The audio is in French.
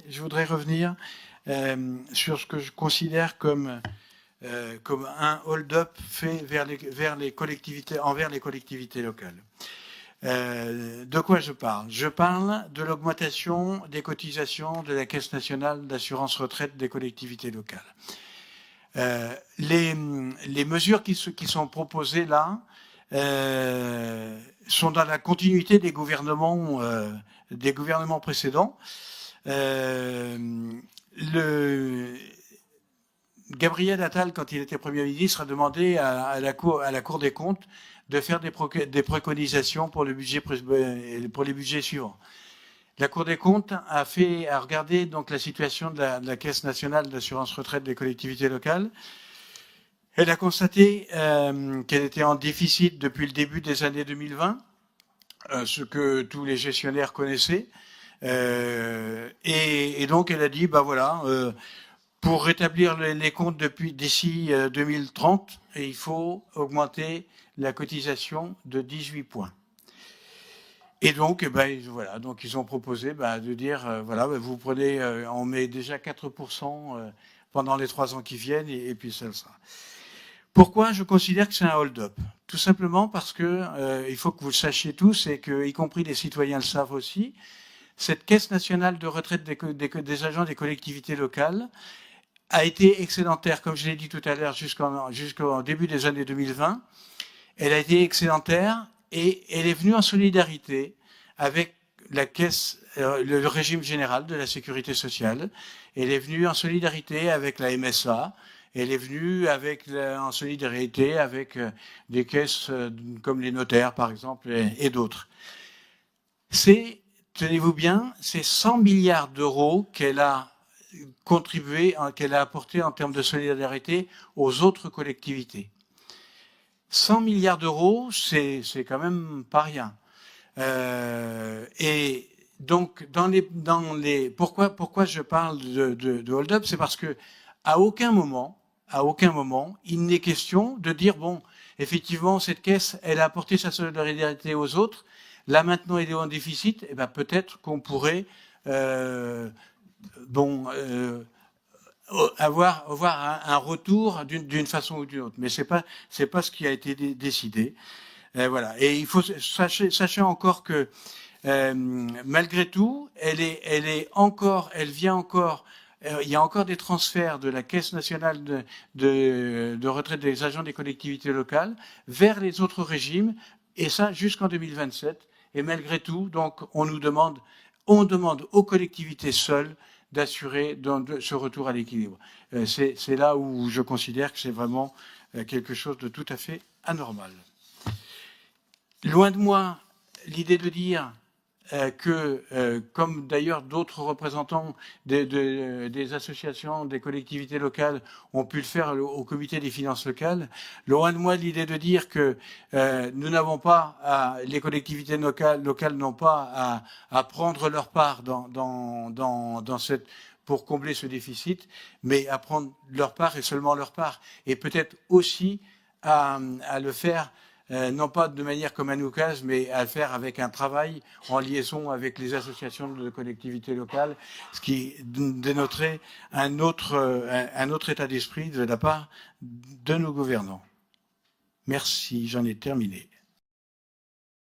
Je voudrais revenir sur ce que je considère comme un hold-up fait envers les collectivités locales. De quoi je parle? Je parle de l'augmentation des cotisations de la Caisse nationale d'assurance retraite des collectivités locales. Les mesures qui sont proposées là sont dans la continuité des gouvernements précédents. Gabriel Attal, quand il était Premier ministre, a demandé à la Cour des comptes de faire des préconisations pour les budgets suivants. La Cour des comptes a regardé donc la situation de la Caisse nationale d'assurance retraite des collectivités locales. Elle a constaté qu'elle était en déficit depuis le début des années 2020, ce que tous les gestionnaires connaissaient. Et donc elle a dit, bah voilà, pour rétablir les comptes d'ici 2030, il faut augmenter la cotisation de 18 points. Et donc, voilà, donc ils ont proposé de dire, voilà, vous prenez, on met déjà 4% pendant les 3 ans qui viennent, et puis ça le sera. Pourquoi je considère que c'est un hold-up? Tout simplement parce que il faut que vous le sachiez tous, et que, y compris les citoyens le savent aussi, cette Caisse nationale de retraite des agents des collectivités locales a été excédentaire, comme je l'ai dit tout à l'heure, jusqu'au début des années 2020. Elle a été excédentaire et elle est venue en solidarité avec la caisse, le régime général de la sécurité sociale. Elle est venue en solidarité avec la MSA. Elle est venue en solidarité avec des caisses comme les notaires, par exemple, et d'autres. Tenez-vous bien, c'est 100 milliards d'euros qu'elle a contribué, qu'elle a apporté en termes de solidarité aux autres collectivités. 100 milliards d'euros, c'est quand même pas rien. Et donc, pourquoi je parle de hold-up, c'est parce que à aucun moment, il n'est question de dire, bon, effectivement, cette caisse, elle a apporté sa solidarité aux autres. Là, maintenant, elle est en déficit. Et ben, peut-être qu'on pourrait, avoir un retour d'une façon ou d'une autre. Mais c'est pas ce qui a été décidé. Voilà. Et il faut sachez encore que malgré tout, il y a encore des transferts de la Caisse nationale de retraite des agents des collectivités locales vers les autres régimes, et ça jusqu'en 2027. Et malgré tout, donc, on demande aux collectivités seules d'assurer ce retour à l'équilibre. C'est là où je considère que c'est vraiment quelque chose de tout à fait anormal. Loin de moi l'idée de dire comme d'ailleurs d'autres représentants des associations, des collectivités locales ont pu le faire au comité des finances locales, loin de moi l'idée de dire que nous n'avons pas, les collectivités locales n'ont pas à prendre leur part pour combler ce déficit, mais à prendre leur part et seulement leur part, et peut-être aussi à le faire non pas de manière comme un oukase, mais à faire avec un travail en liaison avec les associations de collectivités locales, ce qui dénoterait un autre état d'esprit de la part de nos gouvernants. Merci, j'en ai terminé.